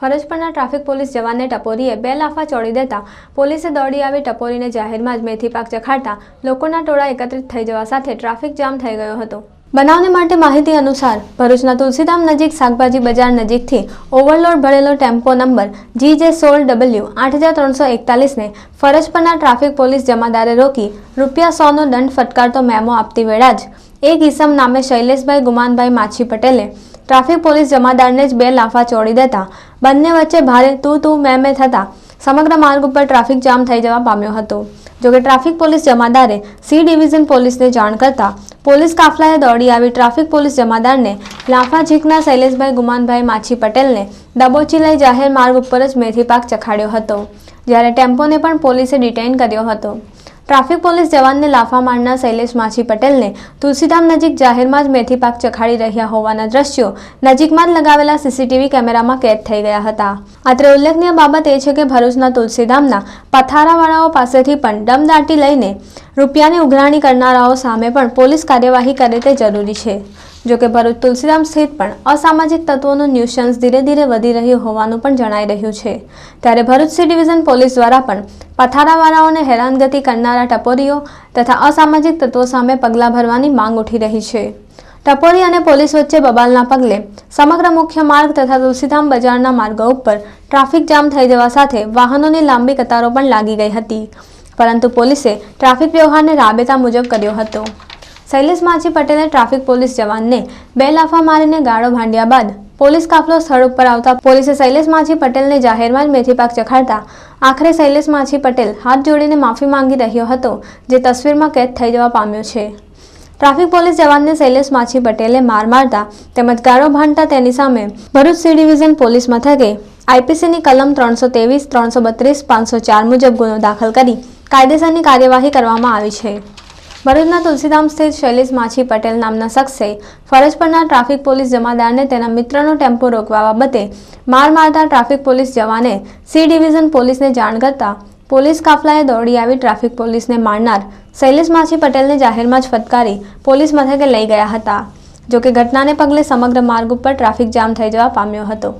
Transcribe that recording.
ફરજ પરના traffic police જવાનને ટપોરીએ 2 લાફા ચોડી દેતા પોલીસે દોડી આવી ટપોરીને જાહેરમાં જ મેથી પાક ચખાડતા લોકોના ટોળા એકત્રિત થઈ જવા સાથે ટ્રાફિક જામ થઈ ગયો હતો। બનાવને માટે માહિતી અનુસાર ભરૂચના તુલસીધામ નજીક શાકભાજી બજાર નજીકથી ઓવરલોડ ભરેલો ટેમ્પો નંબર GJ16W8341ને ફરજ પરના ટ્રાફિક પોલીસ જમાદારે રોકી ₹100નો દંડ ફટકારતો મેમો આપતી વેળા જ એક ઈસમ નામે શૈલેષભાઈ ગુમાનભાઈ માછી પટેલે ટ્રાફિક પોલીસ જમાદારને જ 2 લાફા ચોડી દેતા બંને વચ્ચે ભારે તું મેં થતા સમગ્ર માર્ગ ઉપર ટ્રાફિક જામ થઈ જવા પામ્યો હતો। જોકે ટ્રાફિક પોલીસ જમાદારે સી ડિવિઝન પોલીસને જાણ કરતા પોલીસ કાફલાએ દોડી આવી ટ્રાફિક પોલીસ જમાદારને લાફા ઝીંકના શૈલેષભાઈ ગુમાનભાઈ માછી પટેલને દબોચી લઈ જાહેર માર્ગ ઉપર જ મેથી પાક ચખાડ્યો હતો, જ્યારે ટેમ્પોને પણ પોલીસે ડિટેઇન કર્યો હતો। ટ્રાફિક પોલીસ જવાનને લાફા મારનાર શૈલેષ માછી પટેલને તુલસીધામ નજીક જાહેરમાં જ મેથી પાક ચખાડી રહ્યા હોવાના દ્રશ્યો નજીકમાં જ લગાવેલા સીસીટીવી કેમેરામાં કેદ થઈ ગયા હતા। અત્રે ઉલ્લેખનીય બાબત એ છે કે ભરૂચના તુલસીધામના પથારાવાળાઓ પાસેથી પણ દમદાટી લઈને રૂપિયાની ઉઘરાણી કરનારાઓ સામે પણ પોલીસ કાર્યવાહી કરે તે જરૂરી છે। જોકે ભરૂચ તુલસીધામ સ્થિત પણ અસામાજિક તત્વોનું ન્યુસન્સ ધીરે ધીરે વધી રહ્યું હોવાનું પણ જણાઈ રહ્યું છે, ત્યારે ભરૂચ સી ડિવિઝન પોલીસ દ્વારા પણ પથારાવાળાઓને હેરાનગતિ કરનારા ટપોરીઓ તથા અસામાજિક તત્વો સામે પગલાં ભરવાની માંગ ઉઠી રહી છે। ટપોરી અને પોલીસ વચ્ચે બબાલના પગલે સમગ્ર મુખ્ય માર્ગ તથા તુલસીધામ બજારના માર્ગો ઉપર ટ્રાફિક જામ થઈ જવા સાથે વાહનોની લાંબી કતારો પણ લાગી ગઈ હતી, પરંતુ પોલીસે ટ્રાફિક વ્યવહારને રાબેતા મુજબ કર્યો હતો। શૈલેષ માછી પટેલે ટ્રાફિક પોલીસ જવાનને 2 લાફા મારીને ગાળો ભાંડ્યા બાદ પોલીસ કાફલો સ્થળ ઉપર આવતા પોલીસે શૈલેષ માછી પટેલને જાહેરમાં જ મેથી પાક ચખાડતા આખરે શૈલેષ માછી પટેલ હાથ જોડીને માફી માંગી રહ્યો હતો, જે તસવીરમાં કેદ થઈ જવા પામ્યો છે। ટ્રાફિક પોલીસ જવાનને શૈલેષ માછી પટેલે માર મારતા તેમજ ગાળો ભાંડતા તેની સામે ભરૂચ સી ડિવિઝન પોલીસ મથકે આઈપીસીની કલમ 323, 332, 504 મુજબ ગુનો દાખલ કરી કાયદેસરની કાર્યવાહી કરવામાં આવી છે। ભરૂચના તુલસીધામ સ્થિત શૈલેષ માછી પટેલ નામના શખ્સે ફરજ પરના ટ્રાફિક પોલીસ જમાદારને તેના મિત્રનો ટેમ્પો રોકવા બાબતે માર મારતા ટ્રાફિક પોલીસ જવાને સી ડિવિઝન પોલીસને જાણ કરતા પોલીસ કાફલાએ દોડી આવી ટ્રાફિક પોલીસને મારનાર શૈલેષ માછી પટેલને જાહેરમાં જ ફટકારી પોલીસ મથકે લઈ ગયા હતા। જોકે ઘટનાને પગલે સમગ્ર માર્ગ ઉપર ટ્રાફિક જામ થઈ જવા પામ્યો હતો।